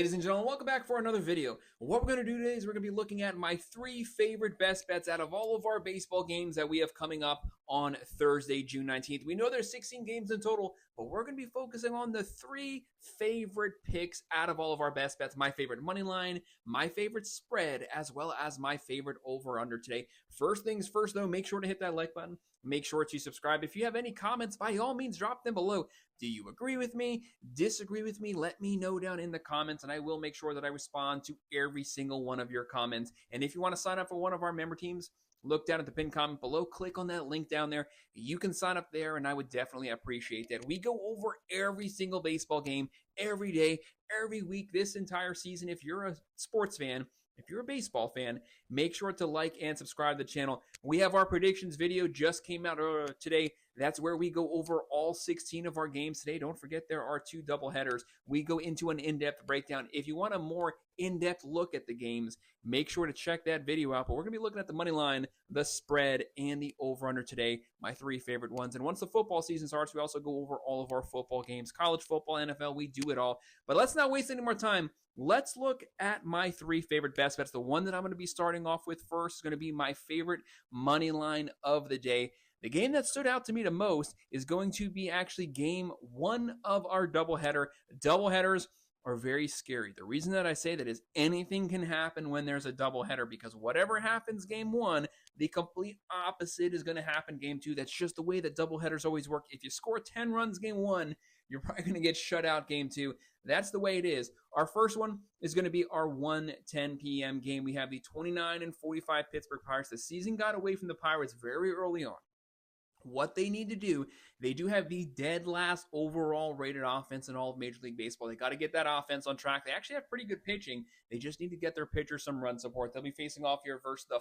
Ladies and gentlemen, welcome back for another video. What we're going to do today is we're going to be looking at my 3 favorite best bets out of all of our baseball games that we have coming up on Thursday, June 19th. We know there's 16 games in total, but we're going to be focusing on the 3 favorite picks out of all of our best bets. My favorite money line, my favorite spread, as well as my favorite over-under today. First things first, though, make sure to hit that like button. Make sure to subscribe. If you have any comments, by all means, drop them below. Do you agree with me? Disagree with me? Let me know down in the comments, and I will make sure that I respond to every single one of your comments. And if you want to sign up for one of our member teams, look down at the pinned comment below. Click on that link down there. You can sign up there, and I would definitely appreciate that. We go over every single baseball game, every day, every week, this entire season. If you're a sports fan, if you're a baseball fan, make sure to like and subscribe to the channel. We have our predictions video just came out today. That's where we go over all 16 of our games today. Don't forget there are 2 doubleheaders. We go into an in-depth breakdown. If you want a more in-depth look at the games, make sure to check that video out. But we're going to be looking at the money line, the spread, and the over-under today, my 3 favorite ones. And once the football season starts, we also go over all of our football games, college football, NFL, we do it all. But let's not waste any more time. Let's look at my 3 favorite best bets. The one that I'm going to be starting off with first is going to be my favorite money line of the day. The game that stood out to me the most is going to be actually game 1 of our doubleheader. Doubleheaders are very scary. The reason that I say that is anything can happen when there's a doubleheader, because whatever happens game 1, the complete opposite is going to happen game 2. That's just the way that doubleheaders always work. If you score 10 runs game 1, you're probably going to get shut out game 2. That's the way it is. Our first one is going to be our 1:10 p.m. game. We have the 29-45 Pittsburgh Pirates. The season got away from the Pirates very early on. What they need to do, they do have the dead last overall rated offense in all of Major League Baseball. They got to get that offense on track. They actually have pretty good pitching. They just need to get their pitchers some run support. They'll be facing off here versus the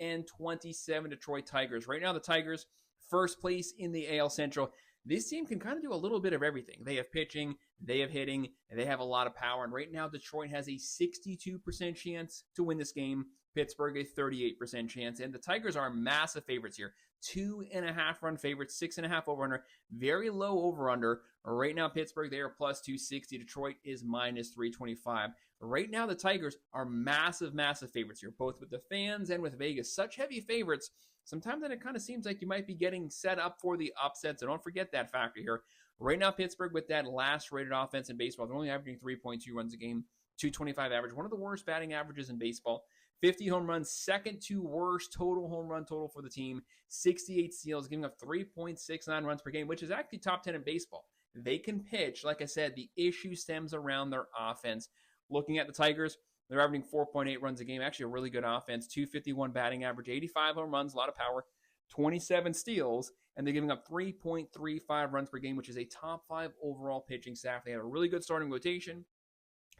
47-27 Detroit Tigers. Right now, the Tigers, first place in the AL Central. This team can kind of do a little bit of everything. They have pitching, they have hitting, and they have a lot of power. And right now, Detroit has a 62% chance to win this game. Pittsburgh, a 38% chance. And the Tigers are massive favorites here. 2.5 run favorites, 6.5 over-under. Very low over-under. Right now, Pittsburgh, they are plus 260. Detroit is minus 325. Right now, the Tigers are massive favorites here, both with the fans and with Vegas. Such heavy favorites. Sometimes then it kind of seems like you might be getting set up for the upset, so don't forget that factor here. Right now, Pittsburgh, with that last rated offense in baseball, they're only averaging 3.2 runs a game, 225 average, one of the worst batting averages in baseball. 50 home runs, second to worst total home run total for the team. 68 steals, giving up 3.69 runs per game, which is actually top 10 in baseball. They can pitch. Like I said, the issue stems around their offense. Looking at the Tigers, they're averaging 4.8 runs a game. Actually, a really good offense. 251 batting average, 85 home runs, a lot of power, 27 steals, and they're giving up 3.35 runs per game, which is a top 5 overall pitching staff. They have a really good starting rotation.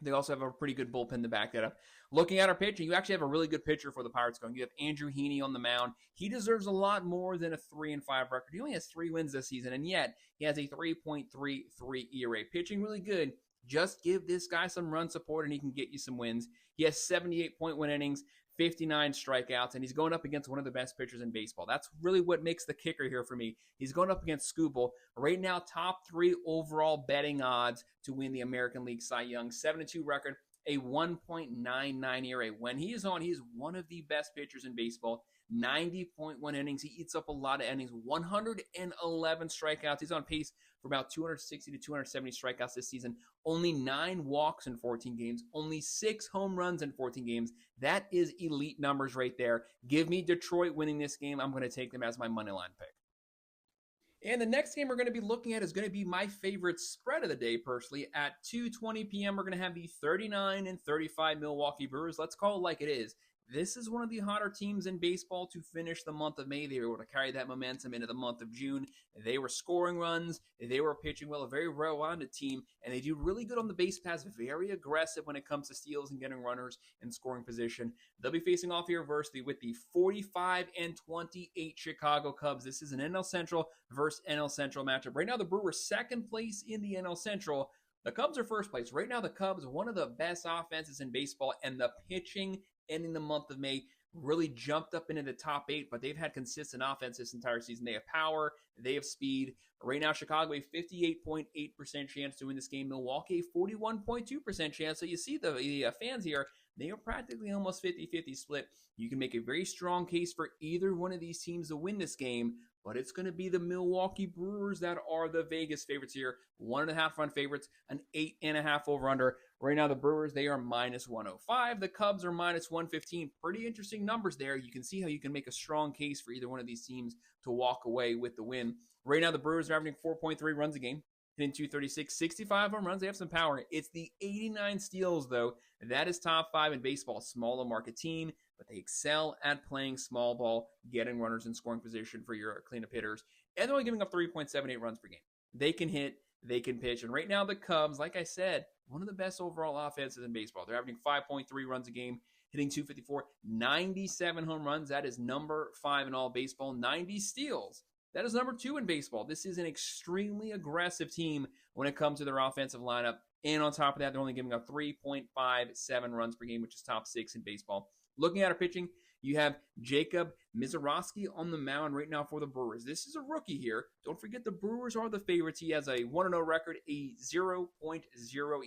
They also have a pretty good bullpen to back that up. Looking at our pitching, you actually have a really good pitcher for the Pirates going. You have Andrew Heaney on the mound. He deserves a lot more than a 3-5 record. He only has 3 wins this season, and yet he has a 3.33 ERA. Pitching really good. Just give this guy some run support, and he can get you some wins. He has 78.1 innings, 59 strikeouts, and he's going up against one of the best pitchers in baseball. That's really what makes the kicker here for me. He's going up against Skubal. Right now, top 3 overall betting odds to win the American League Cy Young. 7-2 record, a 1.99 ERA. When he is on, he's one of the best pitchers in baseball. 90.1 innings. He eats up a lot of innings. 111 strikeouts. He's on pace for about 260 to 270 strikeouts this season. Only 9 walks in 14 games. Only 6 home runs in 14 games. That is elite numbers right there. Give me Detroit winning this game. I'm going to take them as my money line pick. And the next game we're going to be looking at is going to be my favorite spread of the day, personally. At 2:20 p.m., we're going to have the 39-35 Milwaukee Brewers. Let's call it like it is. This is one of the hotter teams in baseball to finish the month of May. They were able to carry that momentum into the month of June. They were scoring runs. They were pitching well, a very well-rounded team, and they do really good on the base paths, very aggressive when it comes to steals and getting runners in scoring position. They'll be facing off here with the 45-28 Chicago Cubs. This is an NL Central versus NL Central matchup. Right now, the Brewers second place in the NL Central. The Cubs are first place. Right now, the Cubs, one of the best offenses in baseball, and the pitching ending the month of May, really jumped up into the top 8, but they've had consistent offense this entire season. They have power, they have speed. Right now, Chicago, a 58.8% chance to win this game. Milwaukee, 41.2% chance. So you see the fans here, they are practically almost 50-50 split. You can make a very strong case for either one of these teams to win this game, but it's going to be the Milwaukee Brewers that are the Vegas favorites here. 1.5 run favorites, an 8.5 over-under. Right now, the Brewers, they are minus 105. The Cubs are minus 115. Pretty interesting numbers there. You can see how you can make a strong case for either one of these teams to walk away with the win. Right now, the Brewers are averaging 4.3 runs a game, hitting 236, 65 home runs. They have some power. It's the 89 steals, though. That is top 5 in baseball. Smaller market team, but they excel at playing small ball, getting runners in scoring position for your cleanup hitters. And they're only giving up 3.78 runs per game. They can hit, they can pitch. And right now, the Cubs, like I said, one of the best overall offenses in baseball. They're averaging 5.3 runs a game, hitting 254, 97 home runs. That is number 5 in all baseball. 90 steals. That is number 2 in baseball. This is an extremely aggressive team when it comes to their offensive lineup. And on top of that, they're only giving up 3.57 runs per game, which is top 6 in baseball. Looking at our pitching, you have Jacob Misiorowski on the mound right now for the Brewers. This is a rookie here. Don't forget the Brewers are the favorites. He has a 1-0 record, a 0.0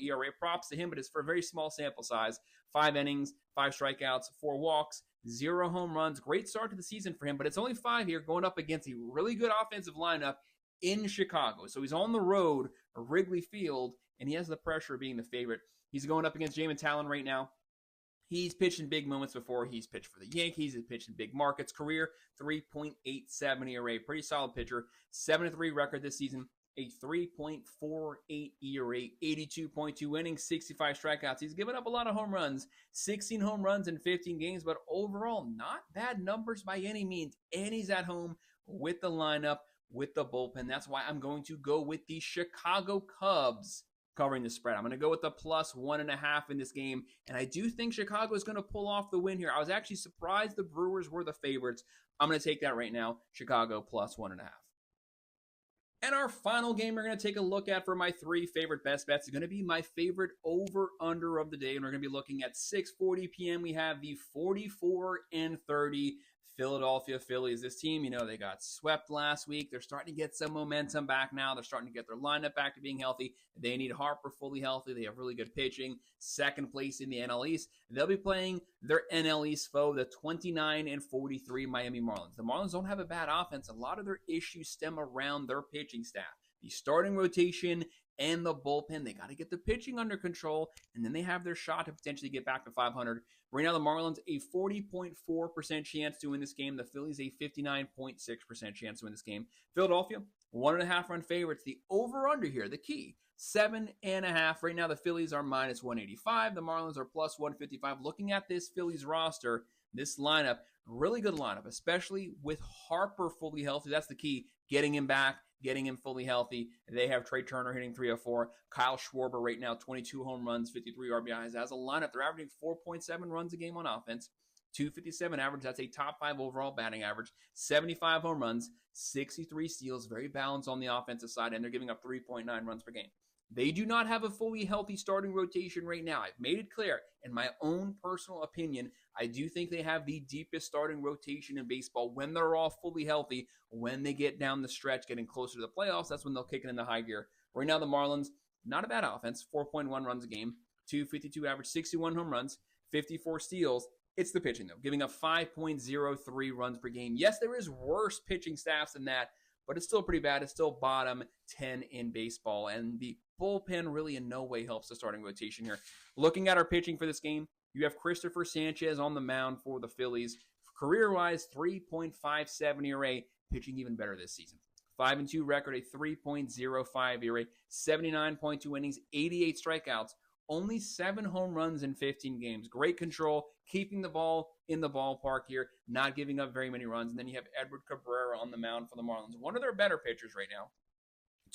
ERA. Props to him, but it's for a very small sample size. 5 innings, 5 strikeouts, 4 walks, 0 home runs. Great start to the season for him, but it's only 5 here going up against a really good offensive lineup in Chicago. So he's on the road, Wrigley Field, and he has the pressure of being the favorite. He's going up against Jamin Talon right now. He's pitched in big moments before. He's pitched for the Yankees. He's pitched in big markets. Career 3.87 ERA. Pretty solid pitcher. 7-3 record this season. A 3.48 ERA. 82.2 innings. 65 strikeouts. He's given up a lot of home runs. 16 home runs in 15 games. But overall, not bad numbers by any means. And he's at home with the lineup, with the bullpen. That's why I'm going to go with the Chicago Cubs covering the spread. I'm going to go with the plus 1.5 in this game, and I do think Chicago is going to pull off the win here. I was actually surprised the Brewers were the favorites. I'm going to take that right now. Chicago plus 1.5. And our final game we're going to take a look at for my 3 favorite best bets is going to be my favorite over-under of the day, and we're going to be looking at 6:40 p.m. We have the 44-30 Philadelphia Phillies. This team, they got swept last week. They're starting to get some momentum back now. They're starting to get their lineup back to being healthy. They need Harper fully healthy. They have really good pitching. 2nd place in the NL East. They'll be playing their NL East foe, the 29-43 Miami Marlins. The Marlins don't have a bad offense. A lot of their issues stem around their pitching staff. The starting rotation and the bullpen. They got to get the pitching under control, and then they have their shot to potentially get back to 500. Right now, the Marlins, a 40.4% chance to win this game. The Phillies, a 59.6% chance to win this game. Philadelphia, 1.5 run favorites. The over-under here, the key, 7.5. Right now, the Phillies are minus 185. The Marlins are plus 155. Looking at this Phillies roster, this lineup, really good lineup, especially with Harper fully healthy. That's the key, getting him back, getting him fully healthy. They have Trey Turner hitting 304. Kyle Schwarber right now, 22 home runs, 53 RBIs. As a lineup, they're averaging 4.7 runs a game on offense. 257 average. That's a top 5 overall batting average. 75 home runs, 63 steals. Very balanced on the offensive side, and they're giving up 3.9 runs per game. They do not have a fully healthy starting rotation right now. I've made it clear. In my own personal opinion, I do think they have the deepest starting rotation in baseball when they're all fully healthy. When they get down the stretch, getting closer to the playoffs, that's when they'll kick it in the high gear. Right now, the Marlins, not a bad offense, 4.1 runs a game, 252 average, 61 home runs, 54 steals. It's the pitching, though, giving up 5.03 runs per game. Yes, there is worse pitching staffs than that, but it's still pretty bad. It's still bottom 10 in baseball, and the bullpen really in no way helps the starting rotation here. Looking at our pitching for this game, you have Christopher Sanchez on the mound for the Phillies. Career-wise, 3.57 ERA, pitching even better this season. 5-2 record, a 3.05 ERA, 79.2 innings, 88 strikeouts, only 7 home runs in 15 games. Great control, keeping the ball in the ballpark here, not giving up very many runs. And then you have Edward Cabrera on the mound for the Marlins, one of their better pitchers right now.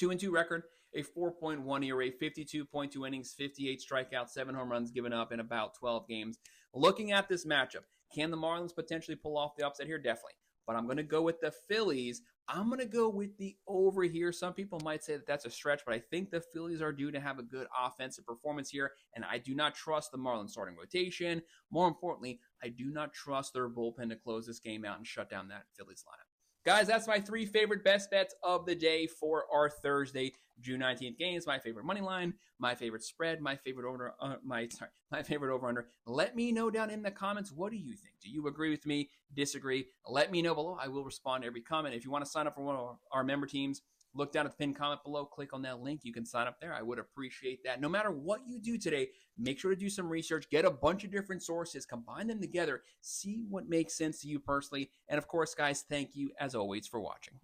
2-2 record, a 4.1 ERA, 52.2 innings, 58 strikeouts, 7 home runs given up in about 12 games. Looking at this matchup, can the Marlins potentially pull off the upset here? Definitely. but I'm going to go with the Phillies. I'm going to go with the over here. Some people might say that that's a stretch, but I think the Phillies are due to have a good offensive performance here, and I do not trust the Marlins starting rotation. More importantly, I do not trust their bullpen to close this game out and shut down that Phillies lineup. Guys, that's my 3 favorite best bets of the day for our Thursday, June 19th games. My favorite money line, my favorite spread, my favorite over, my favorite over under. Let me know down in the comments, what do you think? Do you agree with me? Disagree? Let me know below. I will respond to every comment. If you want to sign up for one of our member teams, look down at the pinned comment below, click on that link. You can sign up there. I would appreciate that. No matter what you do today, make sure to do some research, get a bunch of different sources, combine them together, see what makes sense to you personally. And of course, guys, thank you as always for watching.